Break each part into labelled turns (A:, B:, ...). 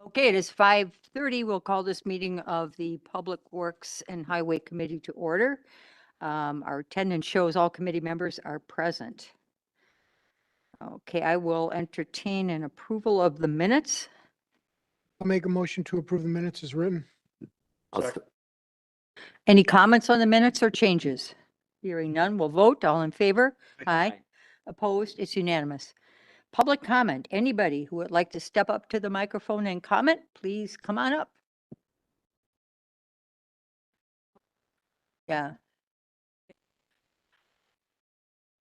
A: Okay, it is 5:30. We'll call this meeting of the Public Works and Highway Committee to order. Our attendance shows all committee members are present. Okay, I will entertain an approval of the minutes.
B: I'll make a motion to approve the minutes as written.
A: Any comments on the minutes or changes? Hearing none, we'll vote. All in favor? Aye. Opposed? It's unanimous. Public comment. Anybody who would like to step up to the microphone and comment, please come on up. Yeah.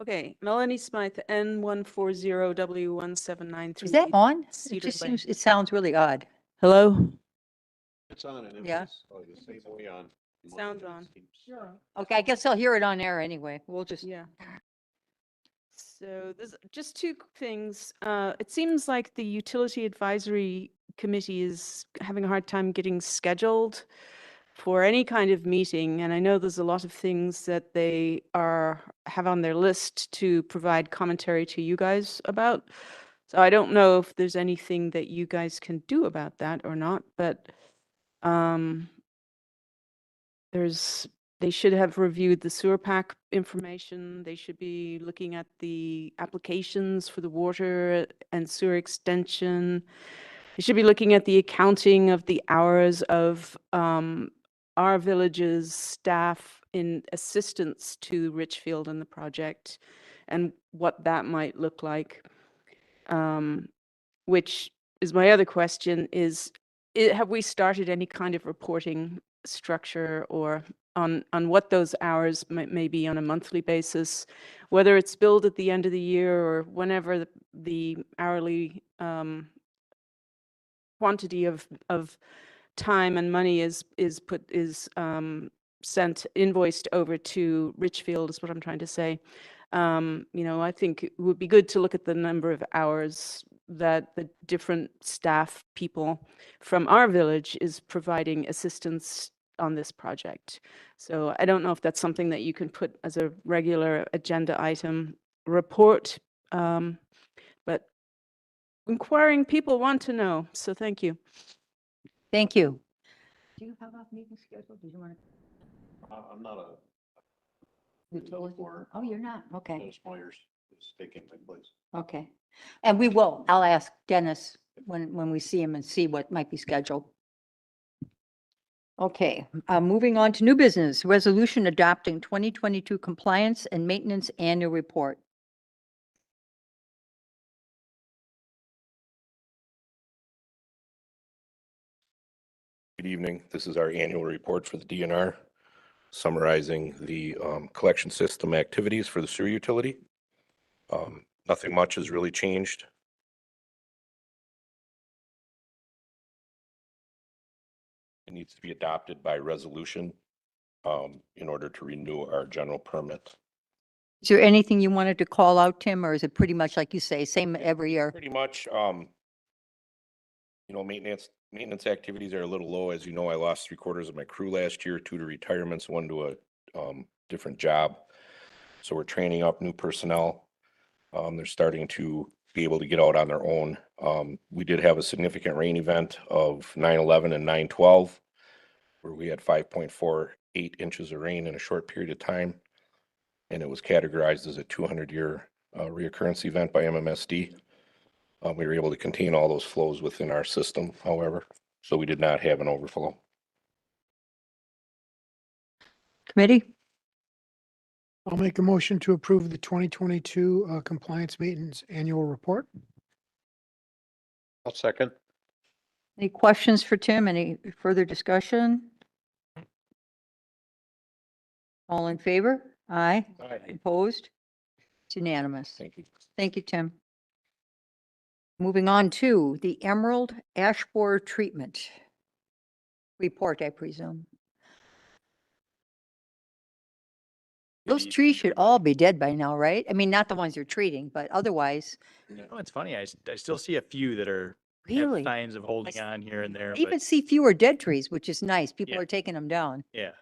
C: Okay, Melanie Smythe, N140W1793.
A: Is that on? It
C: Cedar
A: just
C: Lane.
A: seems, it sounds really odd.
C: Hello?
D: It's on and
A: Yeah.
D: the same way on.
C: Sounds on.
A: Okay, I guess I'll hear it on air anyway. We'll just,
C: Yeah. So there's just two things. It seems like the Utility Advisory Committee is having a hard time getting scheduled for any kind of meeting. And I know there's a lot of things that they have on their list to provide commentary to you guys about. So I don't know if there's anything that you guys can do about that or not, but they should have reviewed the sewer pack information. They should be looking at the applications for the water and sewer extension. They should be looking at the accounting of the hours of our village's staff in assistance to Richfield and the project and what that might look like. Which is my other question is, have we started any kind of reporting structure or on what those hours may be on a monthly basis, whether it's billed at the end of the year or whenever the hourly quantity of time and money is sent, invoiced over to Richfield is what I'm trying to say. I think it would be good to look at the number of hours that the different staff people from our village is providing assistance on this project. So I don't know if that's something that you can put as a regular agenda item report, but inquiring people want to know. So thank you.
A: thank you. Do you have a meeting scheduled? Did you want
D: I'm not a
A: to?
D: for
A: Oh, you're not? Okay,
D: Dennis Myers is taking my place.
A: okay. And we will, I'll ask Dennis when we see him and see what might be scheduled. Okay, moving on to new business, resolution adopting 2022 compliance and maintenance annual report.
E: Good evening. This is our annual report for the DNR, summarizing the collection system activities for the sewer utility. Nothing much has really changed. It needs to be adopted by resolution in order to renew our general permit.
A: Is there anything you wanted to call out, Tim, or is it pretty much like you say, same every year?
E: Pretty much, maintenance activities are a little low. As you know, I lost 3/4 of my crew last year, 2 to retirements, 1 to a different job. So we're training up new personnel. They're starting to be able to get out on their own. We did have a significant rain event of 9/11 and 9/12, where we had 5.48 inches of rain in a short period of time. And it was categorized as a 200-year reoccurrence event by MMSD. We were able to contain all those flows within our system, however, so we did not have an overflow.
A: Committee?
B: I'll make a motion to approve the 2022 compliance maintenance annual report.
D: I'll second.
A: Any questions for Tim? Any further discussion? All in favor? Aye.
D: Aye.
A: Opposed? It's unanimous.
E: Thank you.
A: Thank you, Tim. Moving on to the Emerald Ash Borer Treatment report, I presume. Those trees should all be dead by now, right? I mean, not the ones you're treating, but otherwise,
F: It's funny. I still see a few that are have
A: really.
F: signs of holding
A: s-
F: on here and there.
A: I
F: But
A: even see fewer dead trees, which is nice. People
F: Yeah.
A: are taking them down.
F: yeah,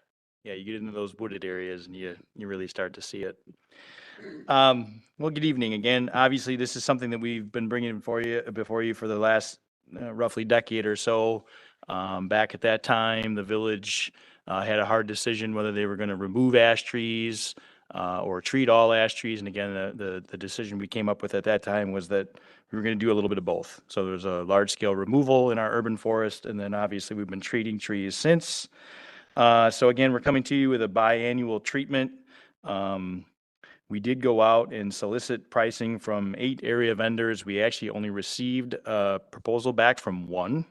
F: you get into those wooded areas and you really start to see it. Well, good evening again. Obviously, this is something that we've been bringing before you for the last roughly decade or so. Back at that time, the village had a hard decision whether they were going to remove ash trees or treat all ash trees. And again, the decision we came up with at that time was that we were going to do a little bit of both. So there's a large scale removal in our urban forest, and then obviously we've been treating trees since. So again, we're coming to you with a biannual treatment. We did go out and solicit pricing from 8 area vendors. We actually only received a proposal back from 1.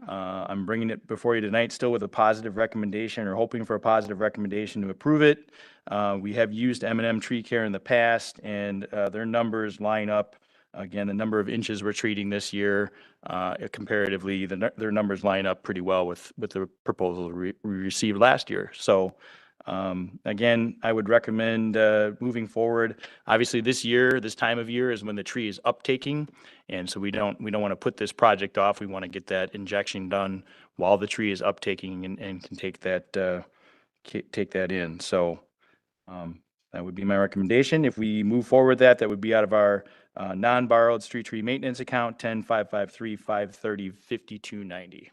F: I'm bringing it before you tonight still with a positive recommendation, or hoping for a positive recommendation to approve it. We have used M&M Tree Care in the past, and their numbers line up. Again, the number of inches we're treating this year, comparatively, their numbers line up pretty well with the proposal we received last year. So again, I would recommend moving forward. Obviously, this time of year is when the tree is uptaking, and so we don't want to put this project off. We want to get that injection done while the tree is uptaking and can take that in. So that would be my recommendation. If we move forward, that would be out of our non-borrowed street tree maintenance account, 10-553-530-5290.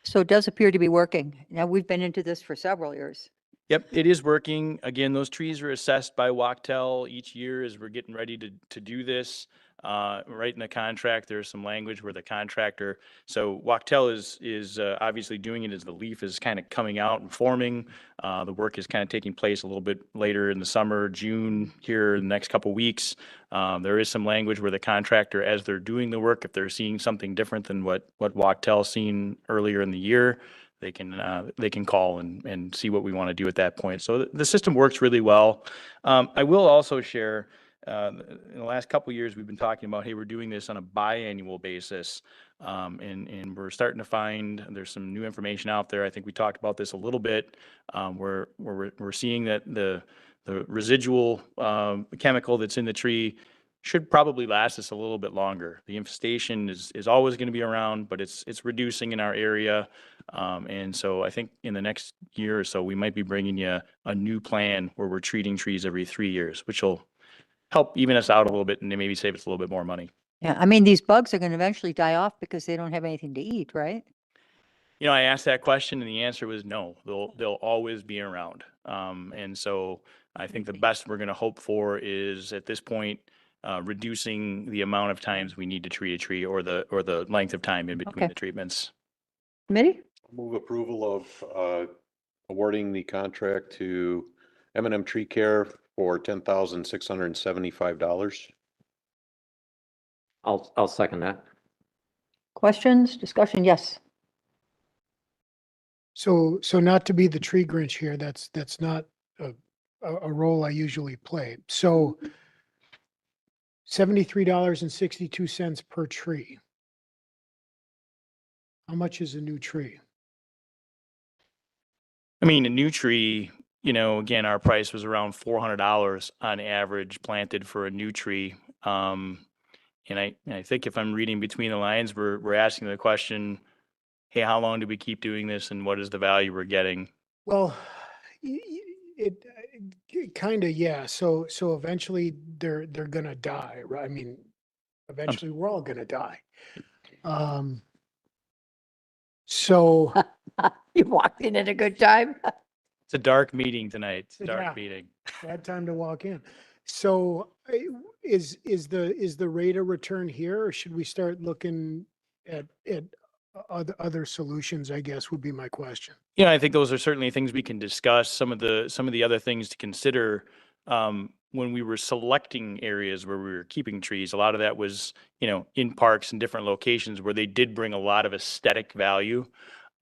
A: So it does appear to be working. Now, we've been into this for several years.
F: Yep, it is working. Again, those trees are assessed by Wachtell each year as we're getting ready to do this. Right in the contract, there's some language where the contractor, so Wachtell is obviously doing it as the leaf is kind of coming out and forming. The work is kind of taking place a little bit later in the summer, June here in the next couple weeks. There is some language where the contractor, as they're doing the work, if they're seeing something different than what Wachtell's seen earlier in the year, they can call and see what we want to do at that point. So the system works really well. I will also share, in the last couple of years, we've been talking about, hey, we're doing this on a biannual basis. And we're starting to find there's some new information out there. I think we talked about this a little bit, where we're seeing that the residual chemical that's in the tree should probably last us a little bit longer. The infestation is always going to be around, but it's reducing in our area. And so I think in the next year or so, we might be bringing you a new plan where we're treating trees every 3 years, which will help even us out a little bit and maybe save us a little bit more money.
A: Yeah, I mean, these bugs are going to eventually die off because they don't have anything to eat, right?
F: You know, I asked that question and the answer was no. They'll always be around. And so I think the best we're going to hope for is at this point, reducing the amount of times we need to treat a tree, or the length of time in between
A: Okay.
F: the treatments.
A: Committee?
D: Move approval of awarding the contract to M&M Tree Care for $10,675.
G: I'll second that.
A: Questions, discussion? Yes.
B: So not to be the tree Grinch here, that's not a role I usually play. So $73.62 per tree. How much is a new tree?
F: I mean, a new tree, you know, again, our price was around $400 on average planted for a new tree. And I think if I'm reading between the lines, we're asking the question, hey, how long do we keep doing this, and what is the value we're getting?
B: Well, it kind of, yeah. So eventually they're gonna die, right? I mean, eventually we're all gonna die. So
A: You walked in at a good time.
F: It's a dark meeting tonight. It's a
B: Yeah.
F: dark meeting.
B: bad time to walk in. So is the rate of return here, or should we start looking at other solutions, I guess, would be my question.
F: Yeah, I think those are certainly things we can discuss. Some of the other things to consider, when we were selecting areas where we were keeping trees, a lot of that was, you know, in parks and different locations where they did bring a lot of aesthetic value.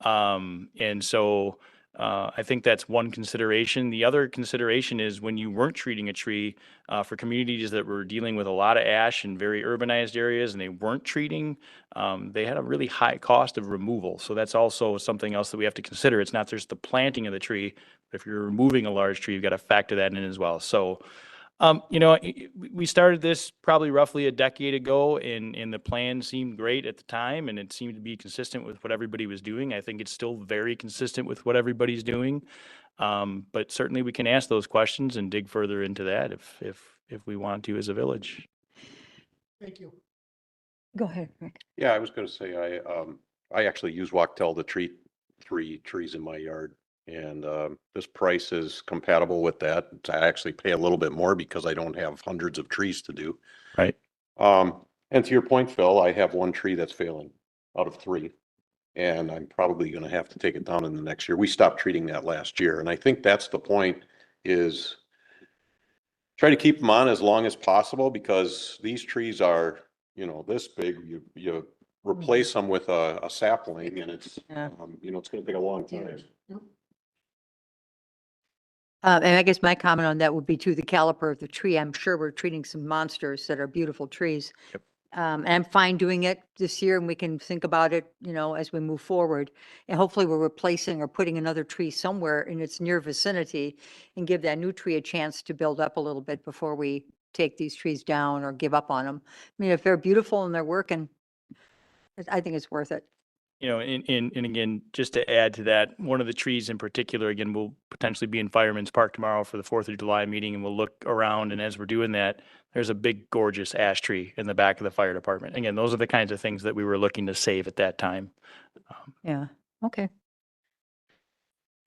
F: And so I think that's one consideration. The other consideration is when you weren't treating a tree, for communities that were dealing with a lot of ash in very urbanized areas and they weren't treating, they had a really high cost of removal. So that's also something else that we have to consider. It's not just the planting of the tree, but if you're removing a large tree, you've got to factor that in as well. So you know, we started this probably roughly a decade ago, and the plan seemed great at the time, and it seemed to be consistent with what everybody was doing. I think it's still very consistent with what everybody's doing. But certainly we can ask those questions and dig further into that if we want to as a village.
B: Thank you.
A: Go ahead, Rick.
D: Yeah, I was gonna say, I actually use Wachtel to treat 3 trees in my yard. And, this price is compatible with that. I actually pay a little bit more because I don't have hundreds of trees to do.
F: Right.
D: And to your point, Phil, I have 1 tree that's failing out of 3. And I'm probably gonna have to take it down in the next year. We stopped treating that last year, and I think that's the point, is try to keep them on as long as possible, because these trees are, this big. You replace them with a sapling, and it's,
A: Yeah.
D: it's gonna take a long time.
A: And I guess my comment on that would be to the caliper of the tree. I'm sure we're treating some monsters that are beautiful trees.
F: Yep.
A: And I'm fine doing it this year, and we can think about it, as we move forward. And hopefully we're replacing or putting another tree somewhere in its near vicinity and give that new tree a chance to build up a little bit before we take these trees down or give up on them. I mean, if they're beautiful and they're working, I think it's worth it.
F: And again, just to add to that, one of the trees in particular, again, will potentially be in Fireman's Park tomorrow for the 4th of July meeting, and we'll look around, and as we're doing that, there's a big gorgeous ash tree in the back of the fire department. Again, those are the kinds of things that we were looking to save at that time.
A: Yeah, okay.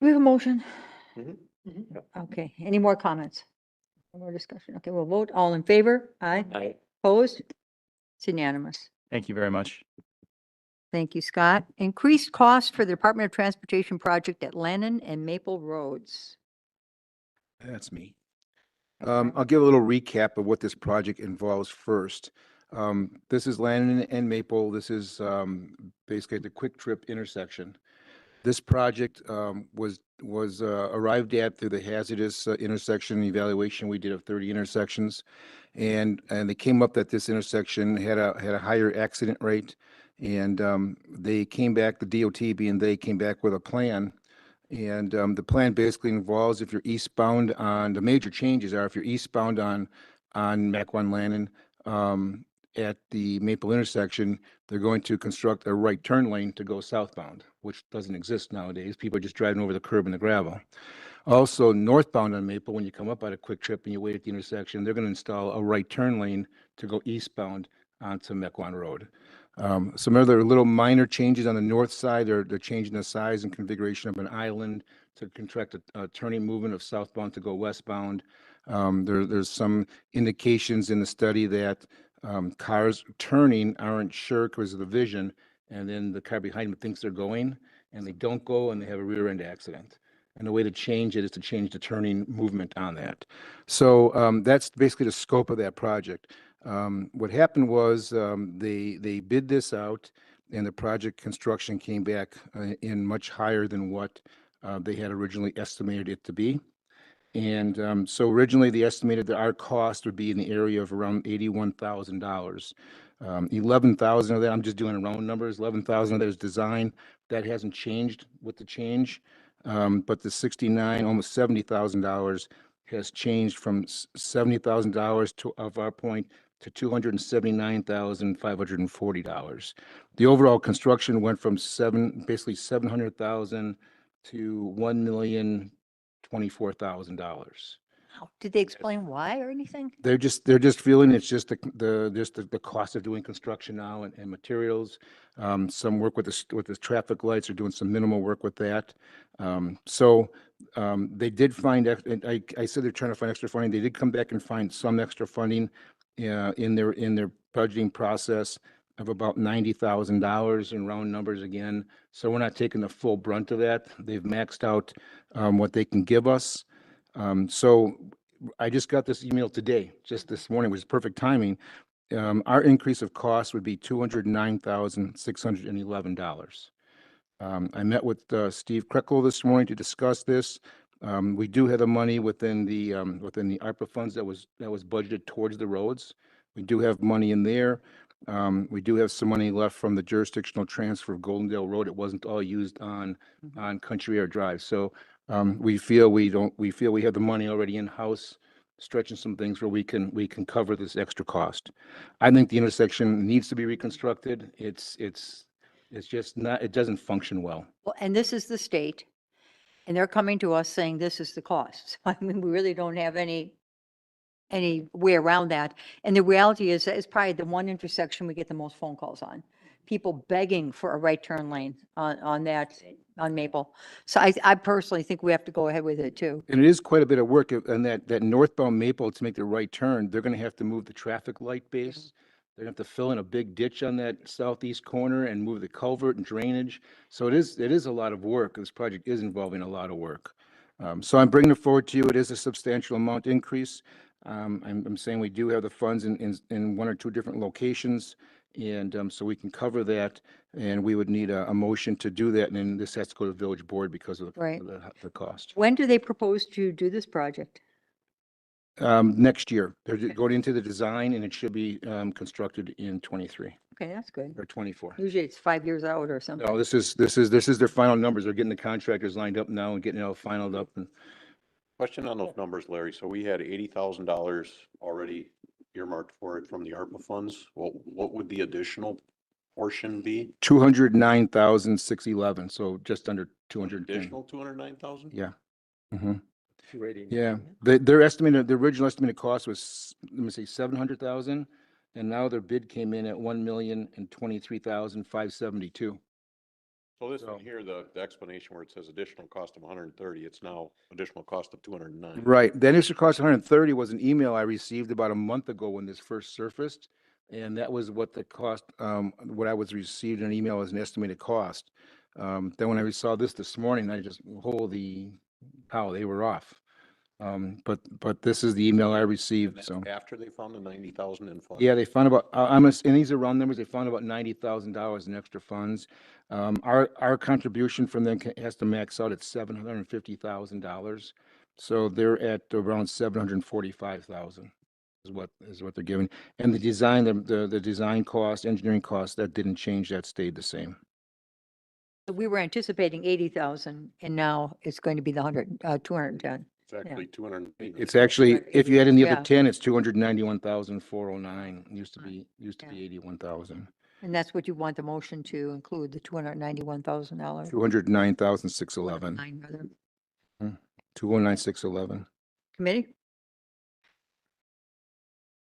A: We have a motion?
D: Mhm.
A: Okay, any more comments? Any more discussion? Okay, we'll vote. All in favor? Aye.
F: Aye.
A: Opposed? It's unanimous.
F: Thank you very much.
A: Thank you, Scott. Increased cost for the Department of Transportation project at Lannon and Maple Roads.
G: That's me. I'll give a little recap of what this project involves first. This is Landon and Maple. This is basically the Quick Trip intersection. This project was arrived at through the hazardous intersection evaluation we did of 30 intersections, and they came up that this intersection had a higher accident rate, and they came back, the DOT being they came back with a plan. And the plan basically involves, if you're eastbound on, the major changes are if you're eastbound on Mac 1 Lannon at the Maple intersection, they're going to construct a right turn lane to go southbound, which doesn't exist nowadays. People are just driving over the curb and the gravel. Also, northbound on Maple, when you come up at a Quick Trip and you wait at the intersection, they're going to install a right turn lane to go eastbound onto Mequon Road. Some other little minor changes on the north side, they're changing the size and configuration of an island to contract a turning movement of southbound to go westbound. There's some indications in the study that cars turning aren't sure because of the vision, and then the car behind them thinks they're going, and they don't go, and they have a rear end accident. And the way to change it is to change the turning movement on that. So that's basically the scope of that project. What happened was they bid this out, and the project construction came back in much higher than what they had originally estimated it to be. And so originally they estimated that our cost would be in the area of around $81,000. 11,000 of that, I'm just doing round numbers, 11,000 of that is design. That hasn't changed with the change. But the 69, almost $70,000 has changed from $70,000 to, of our point, to $279,540. The overall construction went from basically 700,000 to $1,024,000.
A: Wow. Did they explain why or anything?
G: They're just feeling it's just the cost of doing construction now and materials. Some work with the traffic lights. They're doing some minimal work with that. So they did find, and I said they're trying to find extra funding. They did come back and find some extra funding in their budgeting process of about $90,000 in round numbers again. So we're not taking the full brunt of that. They've maxed out what they can give us. So I just got this email today, just this morning, which is perfect timing. Our increase of cost would be $209,611. I met with Steve Kreckle this morning to discuss this. We do have the money within the ARPA funds that was budgeted towards the roads. We do have money in there. We do have some money left from the jurisdictional transfer of Goldendale Road. It wasn't all used on Country Air Drive. So we feel we have the money already in-house, stretching some things where we can cover this extra cost. I think the intersection needs to be reconstructed. It's just not, it doesn't function well.
A: Well, and this is the state, and they're coming to us saying this is the cost. I mean, we really don't have any any way around that. And the reality is, it's probably the one intersection we get the most phone calls on. People begging for a right turn lane on that, on Maple. So I personally think we have to go ahead with it too.
G: And it is quite a bit of work on that northbound Maple to make the right turn. They're gonna have to move the traffic light base. They're gonna have to fill in a big ditch on that southeast corner and move the culvert and drainage. So it is a lot of work. This project is involving a lot of work. So I'm bringing it forward to you. It is a substantial amount increase. I'm saying we do have the funds in one or two different locations. And so we can cover that, and we would need a motion to do that, and then this has to go to the village board because of
A: Right.
G: the cost.
A: When do they propose to do this project?
G: Next year, they're going into the design, and it should be constructed in 23
A: Okay, that's good.
G: or 24.
A: Usually it's 5 years out or something.
G: No, this is their final numbers. They're getting the contractors lined up now and getting it all finalized up. And
D: Question on those numbers, Larry. So we had $80,000 already earmarked for it from the ARPA funds. Well, what would the additional portion be?
G: 209,611, so just under 210.
D: Additional 209,000?
G: Yeah. Mm-hmm.
H: 289.
G: Yeah, their estimated, the original estimated cost was, let me say, 700,000, and now their bid came in at 1,023,572.
D: So this
G: So-
D: one here, the explanation where it says additional cost of 130, it's now additional cost of 209.
G: Right, the initial cost of 130 was an email I received about a month ago when this first surfaced, and that was what the cost, what I was received in an email as an estimated cost. Then when I saw this morning, I just, holy cow, they were off. But this is the email I
D: And
G: received,
D: that's
G: so.
D: after they found the 90,000 in funds?
G: Yeah, they found about, and these are round numbers, they found about $90,000 in extra funds. Our contribution from them has to max out at $750,000. So they're at around 745,000 is what they're giving. And the design, the design cost, engineering cost, that didn't change, that stayed the same.
A: We were anticipating 80,000 and now it's going to be the 210.
D: It's actually 200.
G: It's actually, if you add in the
A: Yeah.
G: other 10, it's 291,409. Used to be
A: Yeah.
G: 81,000.
A: And that's what you want the motion to include, the $291,000.
G: 209,611.
A: 9 rather.
G: 209,611.
A: Committee?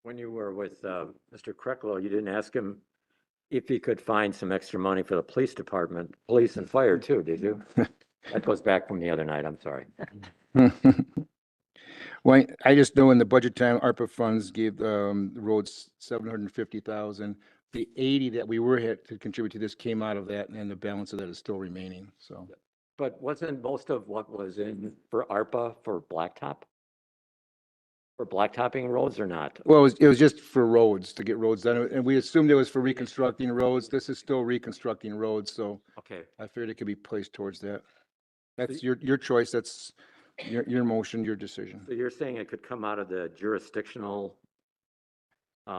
H: When you were with Mr. Krecklow, you didn't ask him if he could find some extra money for the police department, police and fire too, did you? That goes back from the other night, I'm sorry.
G: Well, I just know in the budget time, ARPA funds gave the roads 750,000. The 80 that we were had to contribute to this came out of that, and the balance of that is still remaining, so.
H: But wasn't most of what was in for ARPA for blacktop? For blacktopping roads or not?
G: Well, it was just for roads, to get roads done, and we assumed it was for reconstructing roads. This is still reconstructing roads, so
H: Okay,
G: I figured it could be placed towards that. That's your choice, that's your motion, your decision.
H: so you're saying it could come out of the jurisdictional?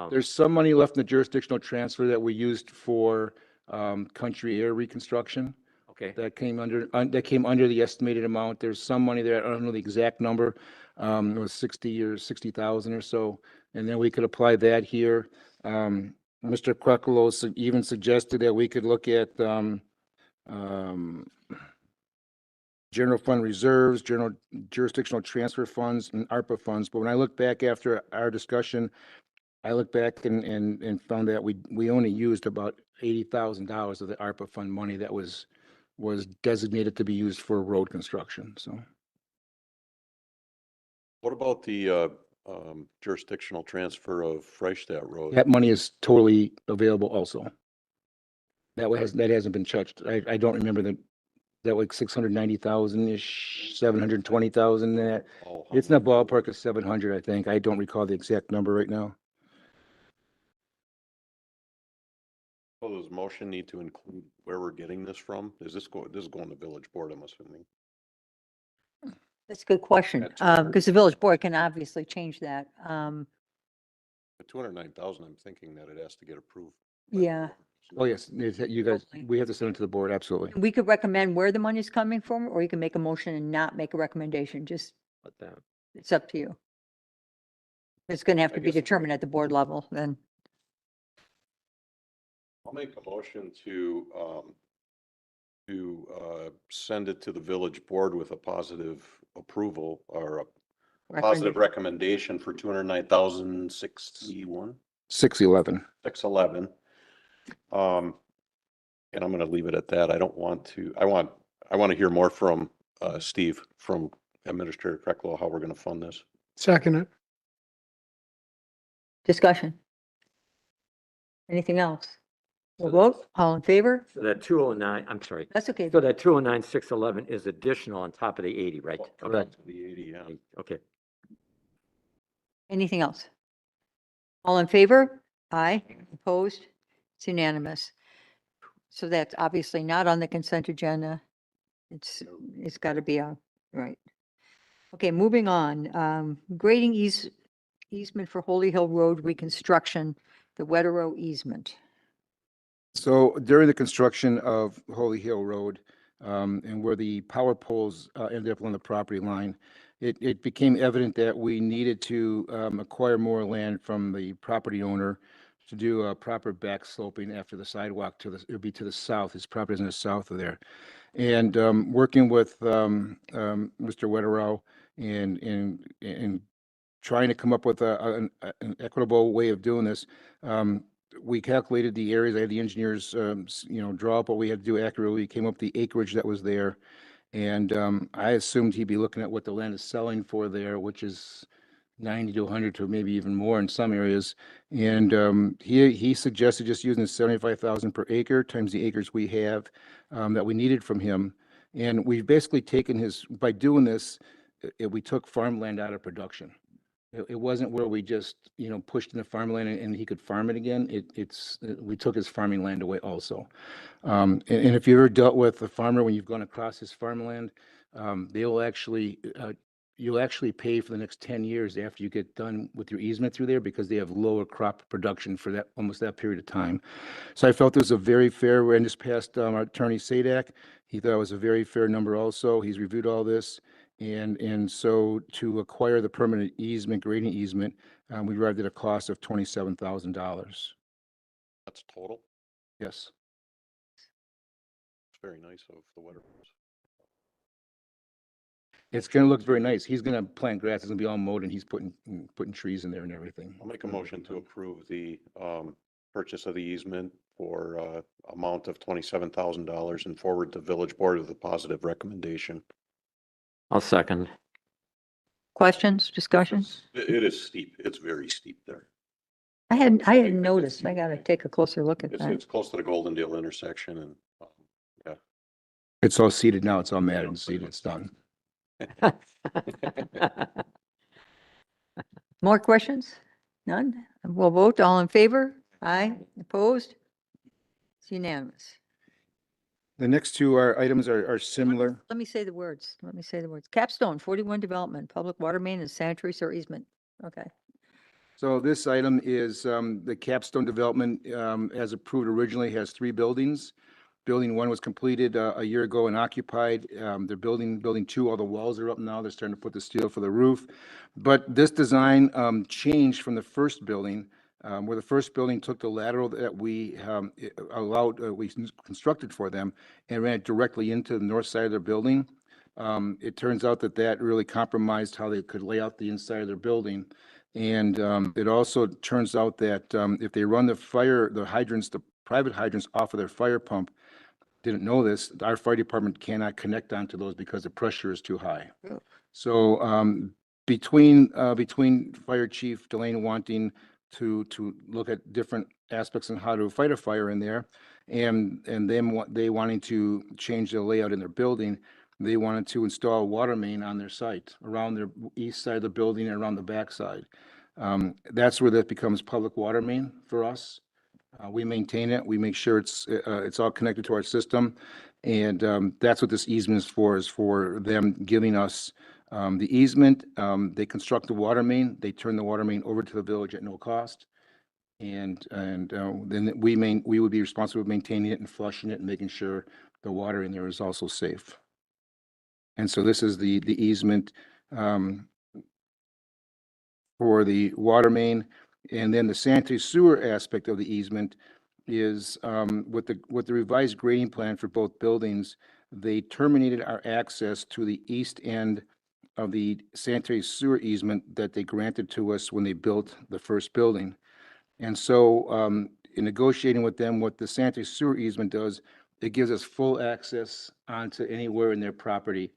G: There's some money left in the jurisdictional transfer that we used for country air reconstruction.
H: Okay,
G: That came under the estimated amount. There's some money there. I don't know the exact number. It was 60 or 60,000 or so. And then we could apply that here. Mr. Krekalo even suggested that we could look at general fund reserves, general jurisdictional transfer funds and ARPA funds. But when I look back after our discussion, I look back and found that we only used about $80,000 of the ARPA fund money that was designated to be used for road construction, so.
D: What about the jurisdictional transfer of Freistadt Road?
G: That money is totally available also. That hasn't been touched. I don't remember that like 690,000-ish, 720,000 that.
D: Oh,
G: It's in the ballpark of 700, I think. I don't recall the exact number right now.
D: So does motion need to include where we're getting this from? This is going to village board, I'm assuming.
A: That's a good question,
D: That's-
A: because the village board can obviously change that.
D: The 209,000, I'm thinking that it has to get approved. by the
A: Yeah.
D: board.
G: Oh, yes, you guys,
A: Totally.
G: we have to send it to the board, absolutely.
A: We could recommend where the money's coming from, or you can make a motion and not make a recommendation, just,
H: but that,
A: it's up to you. It's gonna have
D: I
A: to be
D: guess-
A: determined at the board level, then.
D: I'll make a motion to send it to the village board with a positive approval or positive
A: recommendation.
D: recommendation for 209,061,
G: 611.
D: 611. And I'm gonna leave it at that. I don't want to, I want to hear more from, Steve, from Administrator Krecklo, how we're gonna fund this.
B: Second it.
A: Discussion. Anything else? We'll vote, all in favor?
H: So that 209, I'm sorry.
A: That's okay.
H: So that 209, 611 is additional on top of the 80, right? Okay.
D: The 80, yeah.
H: Okay.
A: Anything else? All in favor? Aye. Opposed? It's unanimous. So that's obviously not on the consent agenda. It's got to be on, right. Okay, moving on. Grading easement for Holy Hill Road reconstruction, the Wetero easement.
G: So during the construction of Holy Hill Road, and where the power poles ended up on the property line, it became evident that we needed to acquire more land from the property owner to do a proper back sloping after the sidewalk to the, it would be to the south. His property is in the south of there. And working with Mr. Wetterow and trying to come up with an equitable way of doing this, we calculated the areas. I had the engineers, draw up what we had to do accurately. Came up with the acreage that was there, and I assumed he'd be looking at what the land is selling for there, which is 90 to 100 to maybe even more in some areas. And he suggested just using the 75,000 per acre times the acres we have that we needed from him. And we've basically taken his, by doing this, we took farmland out of production. It wasn't where we just, pushed in the farmland and he could farm it again. We took his farming land away also. And if you ever dealt with a farmer, when you've gone across his farmland, they will actually, you'll actually pay for the next 10 years after you get done with your easement through there because they have lower crop production for that, almost that period of time. So I felt it was a very fair, we just passed our attorney Sadak. He thought it was a very fair number also. He's reviewed all this. And so to acquire the permanent easement, grading easement, we arrived at a cost of $27,000.
D: That's total.
G: Yes.
D: It's very nice of the Wetteros.
G: It's going to look very nice. He's going to plant grass. It's going to be all mowed and he's putting trees in there and everything.
D: I'll make a motion to approve the purchase of the easement for amount of $27,000 and forward to village board with a positive recommendation.
H: I'll second.
A: Questions, discussion?
D: It is steep. It's very steep there.
A: I hadn't noticed. I got to take a closer look at that.
D: It's close to the Goldendale intersection and, yeah.
G: It's all seeded now. It's all matted and seeded. It's done.
A: More questions? None? We'll vote. All in favor? Aye. Opposed? It's unanimous.
G: The next two items are similar.
A: Let me say the words. Capstone, 41 Development, Public Water Main and Sanitary Sewer Easement. Okay.
G: So this item is the Capstone Development, as approved originally, has 3 buildings. Building 1 was completed a year ago and occupied. They're building 2, all the walls are up now. They're starting to put the steel for the roof. But this design changed from the first building, where the first building took the lateral that we we constructed for them and ran it directly into the north side of their building. It turns out that really compromised how they could lay out the inside of their building. And it also turns out that if they run the private hydrants off of their fire pump, didn't know this, our fire department cannot connect onto those because the pressure is too high. So between Fire Chief Delane wanting to look at different aspects on how to fight a fire in there, and they wanting to change the layout in their building, they wanted to install a water main on their site, around their east side of the building and around the back side. That's where that becomes public water main for us. We maintain it. We make sure it's all connected to our system. And that's what this easement is for them giving us the easement. They construct the water main. They turn the water main over to the village at no cost. And then we would be responsible for maintaining it and flushing it and making sure the water in there is also safe. And so this is the easement for the water main. And then the sanitary sewer aspect of the easement is with the revised grading plan for both buildings, they terminated our access to the east end of the sanitary sewer easement that they granted to us when they built the first building. And so, in negotiating with them, what the sanitary sewer easement does, it gives us full access onto anywhere in their property,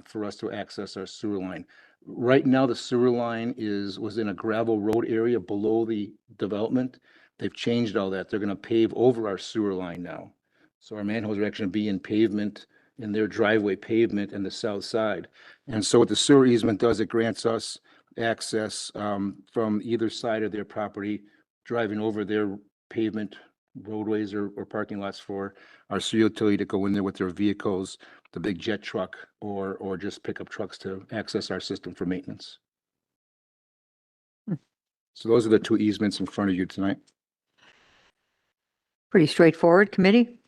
G: for us to access our sewer line. Right now, the sewer line was in a gravel road area below the development. They've changed all that. They're gonna pave over our sewer line now. So our manholes are actually gonna be in pavement, in their driveway pavement in the south side. And so what the sewer easement does, it grants us access, from either side of their property, driving over their pavement roadways or parking lots for our sewer utility to go in there with their vehicles, the big jet truck, or just pickup trucks to access our system for maintenance.
A: Hmm.
G: So those are the two easements in front of you tonight.
A: Pretty straightforward, committee?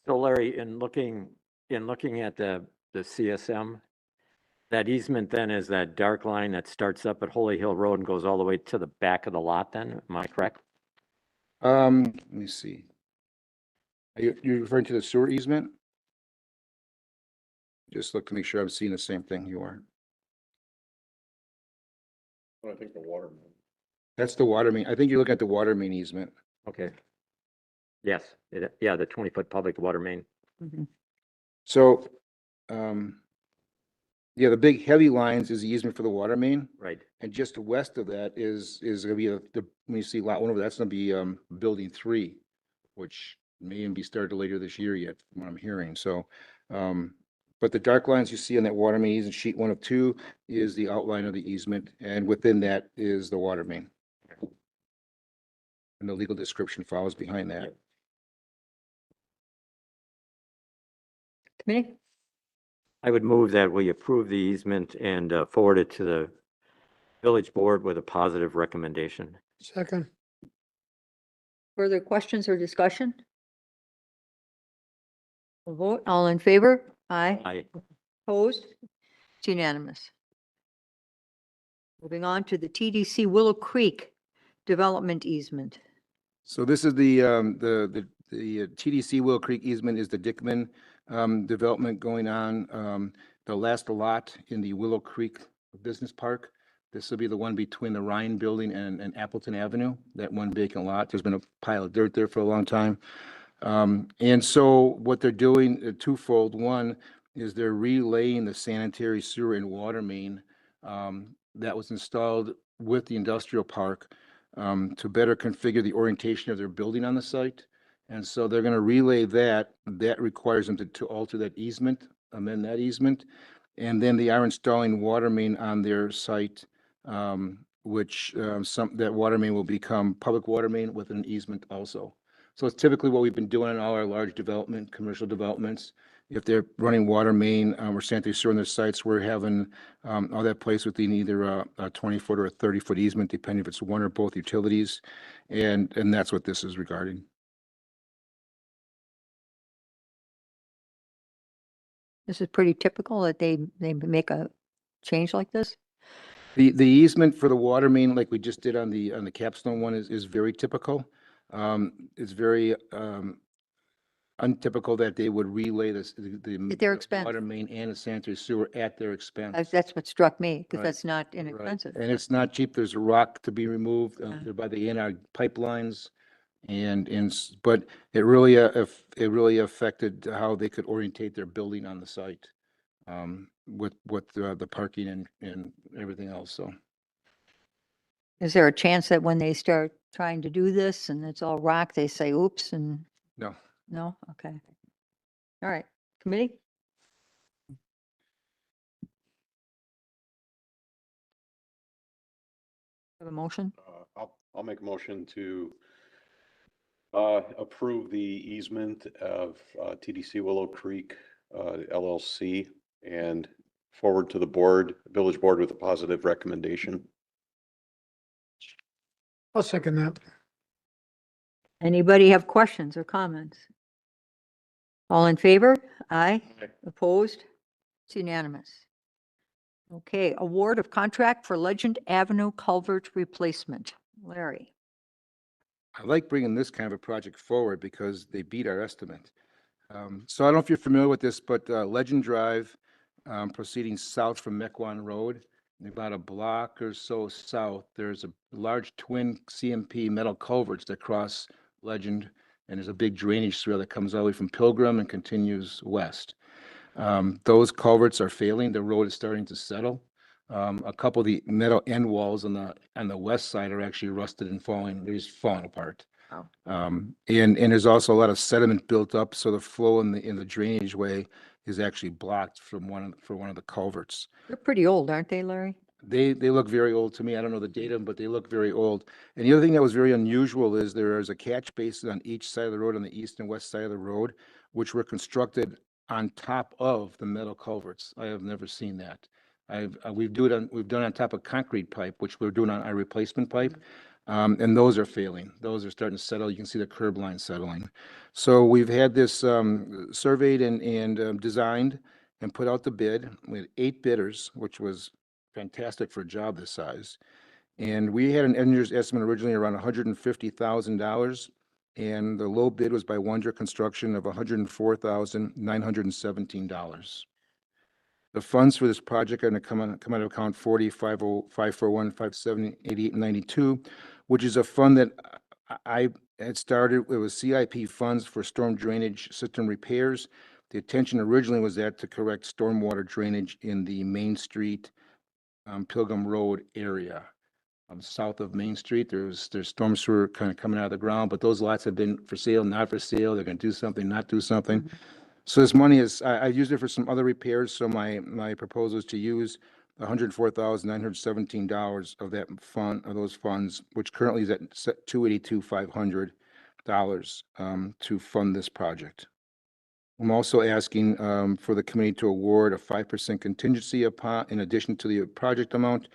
H: So Larry, in looking at the CSM, that easement then is that dark line that starts up at Holy Hill Road and goes all the way to the back of the lot then, am I correct?
G: Let me see. Are you referring to the sewer easement? Just look to make sure I'm seeing the same thing you are.
D: I think the water.
G: That's the water main. I think you're looking at the water main easement.
H: Okay. Yes, yeah, the 20-foot public water main.
A: Mhm.
G: So, yeah, the big heavy lines is the easement for the water main.
H: Right.
G: And just west of that is gonna be when you see lot one over, that's gonna be, building 3, which may even be started later this year yet, from what I'm hearing. So, but the dark lines you see on that water main easement, sheet 1 of 2, is the outline of the easement, and within that is the water main. And the legal description follows behind that.
A: Committee?
H: I would move that we approve the easement and forward it to the village board with a positive recommendation.
B: Second.
A: Further questions or discussion? A vote, all in favor? Aye.
H: I,
A: Opposed? It's unanimous. Moving on to the TDC Willow Creek Development Easement.
G: So this is the TDC Willow Creek easement is the Dickman development going on. The last lot in the Willow Creek Business Park. This will be the one between the Ryan Building and Appleton Avenue, that one vacant lot. There's been a pile of dirt there for a long time. And so what they're doing, twofold. One is they're relaying the sanitary sewer and water main that was installed with the industrial park to better configure the orientation of their building on the site. And so they're going to relay that. That requires them to alter that easement, amend that easement. And then they are installing water main on their site, which that water main will become public water main with an easement also. So it's typically what we've been doing in all our large commercial developments. If they're running water main or sanitary sewer on their sites, we're having all that placed within either a 20-foot or a 30-foot easement, depending if it's one or both utilities. And that's what this is regarding.
A: This is pretty typical that they make a change like this?
G: The easement for the water main, like we just did on the Capstone one, is very typical. It's very untypical that they would relay
A: At their expense.
G: water main and the sanitary sewer at their expense.
A: That's what struck me, because
G: Right.
A: that's not
G: Right.
A: inexpensive.
G: And it's not cheap. There's a rock to be removed
A: Uh-huh.
G: by the ANR pipelines. But it really affected how they could orientate their building on the site with the parking and everything else. So
A: Is there a chance that when they start trying to do this and it's all rock, they say, oops, and
G: no.
A: no? Okay. All right. Committee? Have a motion?
D: I'll make a motion to approve the easement of TDC Willow Creek LLC and forward to the village board with a positive recommendation.
B: I'll second that.
A: Anybody have questions or comments? All in favor? Aye.
D: Aye.
A: Opposed? It's unanimous. Okay, award of contract for Legend Avenue culvert replacement. Larry?
G: I like bringing this kind of a project forward because they beat our estimate. So I don't know if you're familiar with this, but Legend Drive proceeding south from Mequon Road. And about a block or so south, there's a large twin CMP metal culverts that cross Legend, and there's a big drainage swale that comes all the way from Pilgrim and continues west. Those culverts are failing. The road is starting to settle. A couple of the metal end walls on the west side are actually rusted and falling. They're just falling apart.
A: Wow.
G: And there's also a lot of sediment built up, so the flow in the drainage way is actually blocked from one of the culverts.
A: They're pretty old, aren't they, Larry?
G: They look very old to me. I don't know the data, but they look very old. And the other thing that was very unusual is there is a catch basin on each side of the road, on the east and west side of the road, which were constructed on top of the metal culverts. I have never seen that. We've done it on top of concrete pipe, which we're doing on our replacement pipe. And those are failing. Those are starting to settle. You can see the curb line settling. So we've had this surveyed and designed and put out the bid. We had 8 bidders, which was fantastic for a job this size. And we had an engineer's estimate originally around $150,000. And the low bid was by Wonder Construction of $104,917. The funds for this project are going to come out of account 40-541, 570, 88, and 92, which is a fund that I had started. It was CIP funds for storm drainage system repairs. The intention originally was that to correct stormwater drainage in the Main Street, Pilgrim Road area. South of Main Street, there's storm sewer kind of coming out of the ground, but those lots have been for sale, not for sale. They're going to do something, not do something. So this money is, I used it for some other repairs, so my proposal is to use $104,917 of that fund, of those funds, which currently is at $282,500 to fund this project. I'm also asking for the committee to award a 5% contingency upon, in addition to the project amount,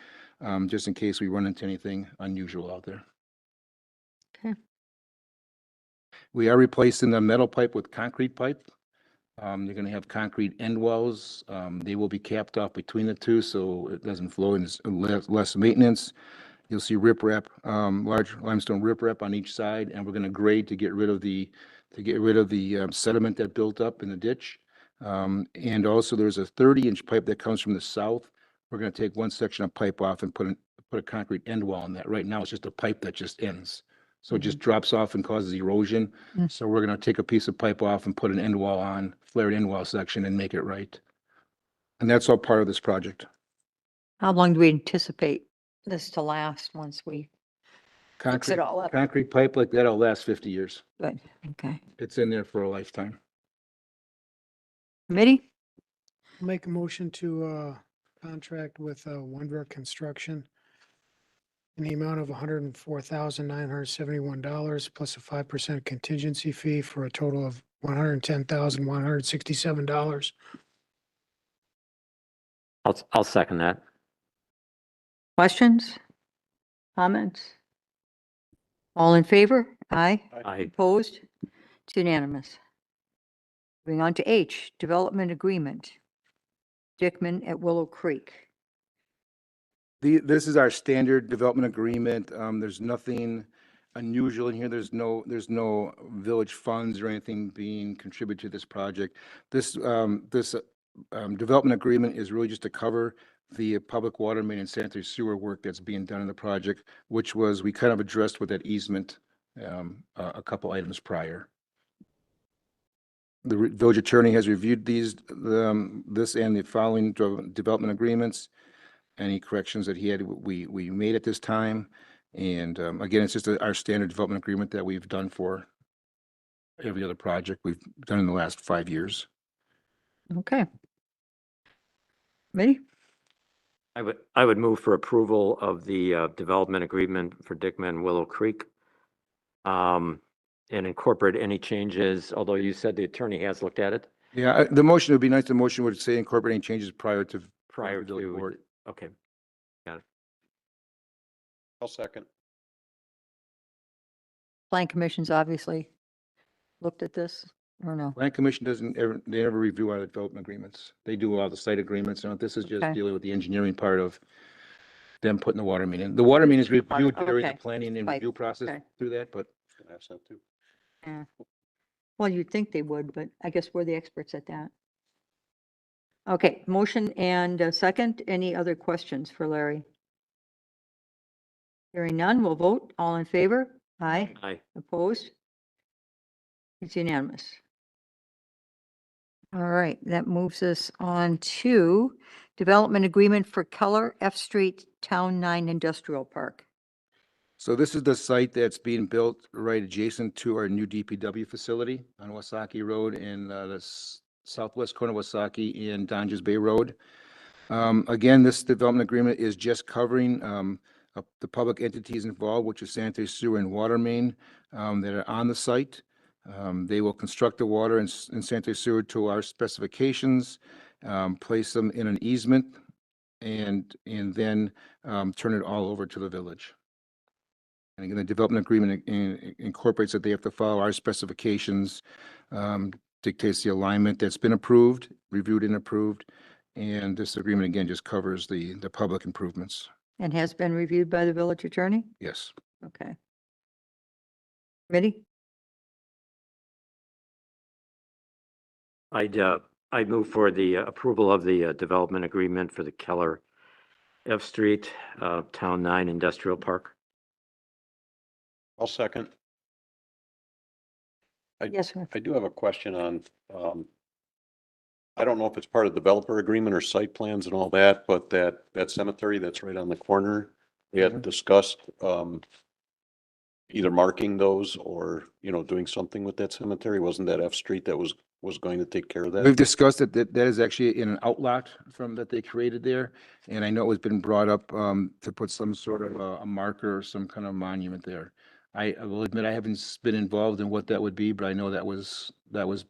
G: just in case we run into anything unusual out there.
A: Okay.
G: We are replacing the metal pipe with concrete pipe. They're going to have concrete end wells. They will be capped off between the two, so it doesn't flow and it's less maintenance. You'll see riprap, large limestone riprap on each side, and we're going to grade to get rid of the sediment that built up in the ditch. And also there's a 30-inch pipe that comes from the south. We're going to take one section of pipe off and put a concrete end wall on that. Right now, it's just a pipe that just ends. So it just drops off and causes erosion.
A: Mm.
G: So we're going to take a piece of pipe off and put an end wall on, flared end wall section, and make it right. And that's all part of this project.
A: How long do we anticipate this to last once we fix
G: Concrete,
A: it all up?
G: concrete pipe like that'll last 50 years.
A: Good, okay.
G: It's in there for a lifetime.
A: Committee?
B: Make a motion to contract with Wonder Construction in the amount of $104,971 plus a 5% contingency fee for a total of $110,167.
H: I'll second that.
A: Questions? Comments? All in favor? Aye.
H: I,
A: Opposed? It's unanimous. Moving on to H, Development Agreement. Dickman at Willow Creek.
G: This is our standard development agreement. There's nothing unusual in here. There's no village funds or anything being contributed to this project. This development agreement is really just to cover the public water main and sanitary sewer work that's being done in the project, which was, we kind of addressed with that easement a couple items prior. The village attorney has reviewed this and the following development agreements. Any corrections that he had, we made at this time. And again, it's just our standard development agreement that we've done for every other project we've done in the last 5 years.
A: Okay. Committee?
H: I would move for approval of the development agreement for Dickman Willow Creek. And incorporate any changes, although you said the attorney has looked at it
G: Yeah, the motion would be nice. The motion would say incorporating changes prior to.
H: prior
G: the village board.
H: to, okay.
D: I'll second.
A: Plan Commission's obviously looked at this, or no?
G: Land Commission they never review our development agreements. They do all the site agreements. And this is just
A: Okay.
G: dealing with the engineering part of them putting the water main in. The water main is reviewed during the
A: Okay.
G: planning and
A: Right.
G: review process
A: Okay.
G: through that, but
D: Can ask that too.
A: Yeah. Well, you'd think they would, but I guess we're the experts at that. Okay, motion and a second. Any other questions for Larry? Hearing none, we'll vote. All in favor? Aye.
H: Aye.
A: Opposed? It's unanimous. All right, that moves us on to development agreement for Keller F Street Town 9 Industrial Park.
G: So this is the site that's being built right adjacent to our new DPW facility on Wasaki Road in the southwest corner of Wasaki and Donges Bay Road. Again, this development agreement is just covering the public entities involved, which is sanitary sewer and water main that are on the site. They will construct the water and sanitary sewer to our specifications, place them in an easement, and then turn it all over to the village. And again, the development agreement incorporates that they have to follow our specifications, dictates the alignment that's been approved, reviewed and approved. And this agreement, again, just covers the public improvements.
A: And has been reviewed by the village attorney?
G: Yes.
A: Okay. Ready?
H: I'd move for the approval of the development agreement for the Keller F Street, Town 9 Industrial Park.
D: I'll second.
A: Yes, sir.
D: I do have a question on, I don't know if it's part of developer agreement or site plans and all that, but that cemetery that's right on the corner, we had discussed, either marking those or, doing something with that cemetery. Wasn't that F Street that was going to take care of that?
G: We've discussed it, that is actually in an outlot that they created there. And I know it was been brought up to put some sort of a marker or some kind of monument there. I will admit I haven't been involved in what that would be, but I know that was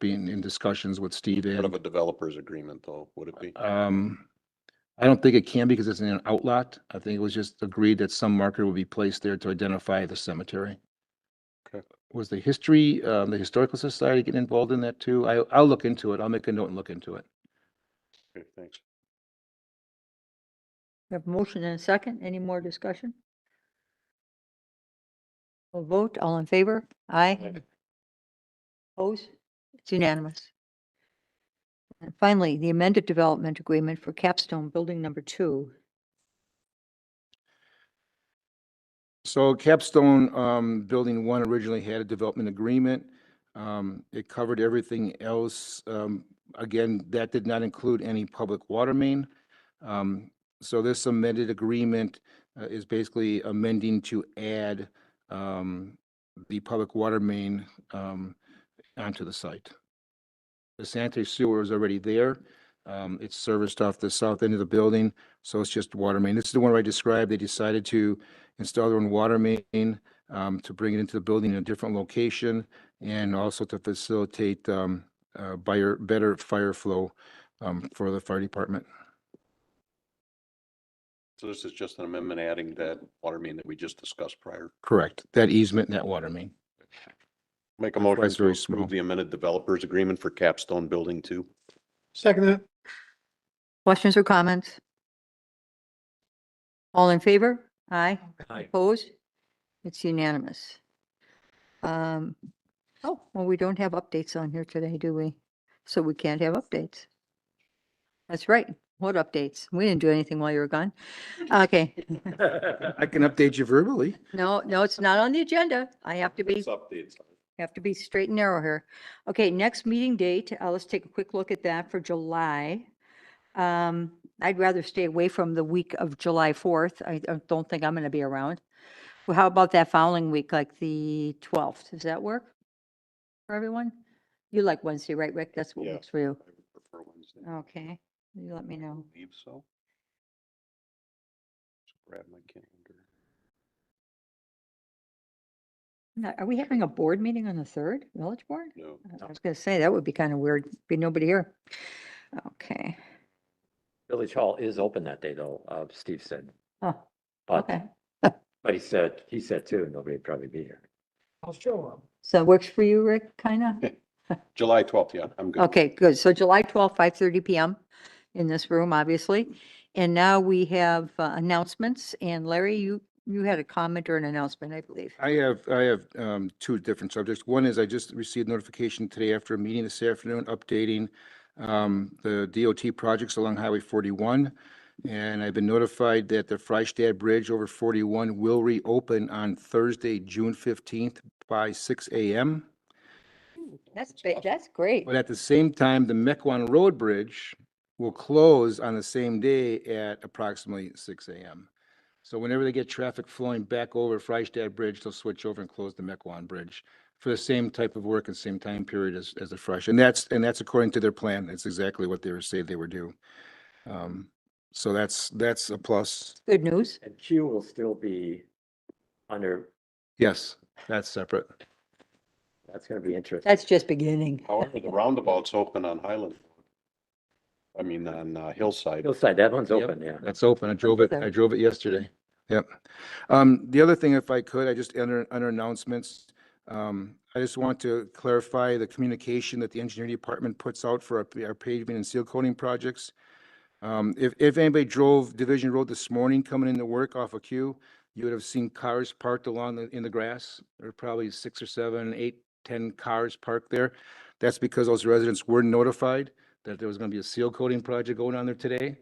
G: being in discussions with Steve.
D: Part of
G: And
D: a developer's agreement though, would it be?
G: I don't think it can because it's in an outlot. I think it was just agreed that some marker would be placed there to identify the cemetery.
D: Okay.
G: Was the Historical Society getting involved in that too? I'll look into it. I'll make a note and look into it.
D: Okay, thanks.
A: We have a motion and a second. Any more discussion? We'll vote. All in favor? Aye. Opposed? It's unanimous. And finally, the amended development agreement for Capstone Building Number 2.
G: So Capstone Building 1 originally had a development agreement. It covered everything else. Again, that did not include any public water main. So this amended agreement is basically amending to add the public water main onto the site. The sanitary sewer is already there. It's serviced off the south end of the building, so it's just water main. This is the one where I described. They decided to install their own water main to bring it into the building in a different location and also to facilitate better fire flow for the fire department.
D: So this is just an amendment adding that water main that we just discussed prior.
G: Correct. That easement and that water main.
D: Make a
G: why
D: motion
G: it's
D: to
G: very small.
D: approve the amended developers agreement for Capstone Building 2.
B: Second that.
A: Questions or comments? All in favor? Aye.
H: Aye.
A: Opposed? It's unanimous. Oh, well, we don't have updates on here today, do we? So we can't have updates. That's right. What updates? We didn't do anything while you were gone. Okay.
G: I can update you verbally.
A: No, it's not on the agenda. I have to be
D: Updates.
A: straight and narrow here. Okay, next meeting date, let's take a quick look at that for July. I'd rather stay away from the week of July 4th. I don't think I'm going to be around. Well, how about that following week, like the 12th? Does that work for everyone? You like Wednesday, right, Rick? That's what
D: Yeah.
A: works for you.
D: I would prefer Wednesday.
A: Okay, you let me know.
D: Believe so. Just grab my calendar.
A: Now, are we having a board meeting on the 3rd, village board?
D: No.
A: I was going to say, that would be kind of weird. Be nobody here. Okay.
H: Village Hall is open that day though, Steve said.
A: Oh,
H: But,
A: okay.
H: but he said too, nobody'd probably be here.
B: I'll show up.
A: So it works for you, Rick, kind of?
D: July 12th, yeah, I'm good.
A: Okay, good. So July 12th, 5:30 PM in this room, obviously. And now we have announcements. And Larry, you had a comment or an announcement, I believe.
G: I have two different subjects. One is I just received notification today after a meeting this afternoon updating the DOT projects along Highway 41. And I've been notified that the Freistadt Bridge over 41 will reopen on Thursday, June 15th by 6 a.m.
A: That's great.
G: But at the same time, the Mequon Road Bridge will close on the same day at approximately 6 a.m. So whenever they get traffic flowing back over Freistadt Bridge, they'll switch over and close the Mequon Bridge for the same type of work and same time period as the Fresh. And that's according to their plan. That's exactly what they were saying they were due. So that's a plus.
A: Good news.
H: And Q will still be under,
G: Yes, that's separate.
H: that's gonna be interesting.
A: That's just beginning.
D: However, the roundabout's open on Highland. I mean, on Hillside.
H: Hillside, that one's
G: Yep.
H: open, yeah.
G: That's open. I drove it yesterday. Yep. The other thing, if I could, I just under announcements, I just want to clarify the communication that the engineering department puts out for our paving and seal coating projects. If anybody drove Division Road this morning coming into work off of Q, you would have seen cars parked in the grass. There are probably 6 or 7, 8, 10 cars parked there. That's because those residents were notified that there was going to be a seal coating project going on there today.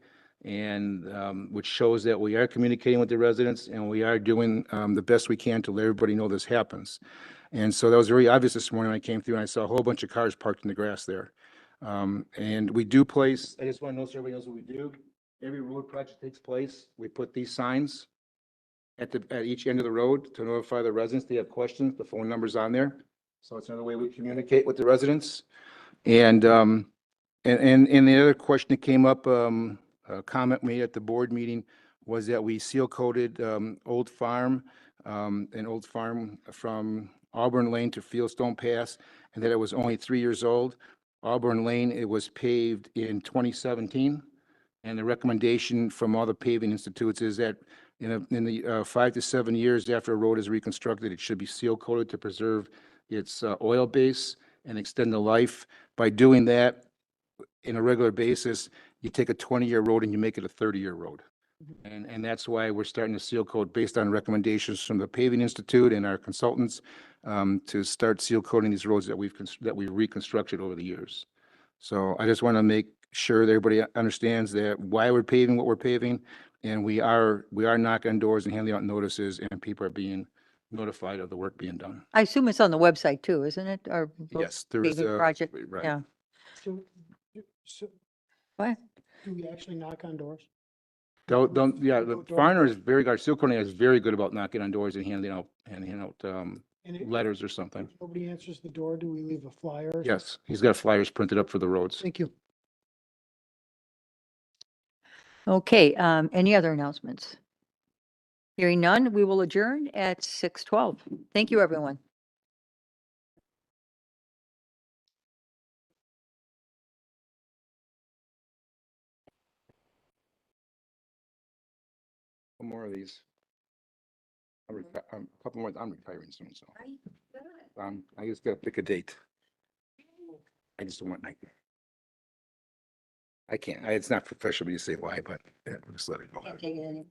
G: And which shows that we are communicating with the residents and we are doing the best we can to let everybody know this happens. And so that was very obvious this morning when I came through and I saw a whole bunch of cars parked in the grass there. And we do place, I just want to know so everybody knows what we do. Every road project takes place, we put these signs at each end of the road to notify the residents. They have questions, the phone number's on there. So it's another way we communicate with the residents. And the other question that came up, a comment made at the board meeting was that we seal coated Old Farm, an Old Farm from Auburn Lane to Fieldstone Pass, and that it was only 3 years old. Auburn Lane, it was paved in 2017. And the recommendation from all the paving institutes is that in the 5 to 7 years after a road is reconstructed, it should be seal coated to preserve its oil base and extend the life. By doing that in a regular basis, you take a 20-year road and you make it a 30-year road. And that's why we're starting to seal coat based on recommendations from the Paving Institute and our consultants to start seal coating these roads that we've reconstructed over the years. So I just want to make sure that everybody understands that why we're paving what we're paving, and we are knocking on doors and handing out notices, and people are being notified of the work being done.
A: I assume it's on the website too, isn't it? Our
G: Yes, there is
A: paving
G: a
A: project.
G: right.
A: Yeah.
B: So
A: What?
B: do we actually knock on doors?
G: Yeah, the Farner is very good. Seal coating is very good about knocking on doors and handing out
B: And if
G: letters or something.
B: nobody answers the door, do we leave a flyer? or something?
G: Yes, he's got flyers printed up for the roads.
B: Thank you.
A: Okay, any other announcements? Hearing none, we will adjourn at 6:12. Thank you, everyone.
G: One more of these. A couple more. I'm retiring soon, so I just gotta pick a date. I just don't want. I can't. It's not professional to say why, but yeah, we'll just let it go.
A: Can't take it any-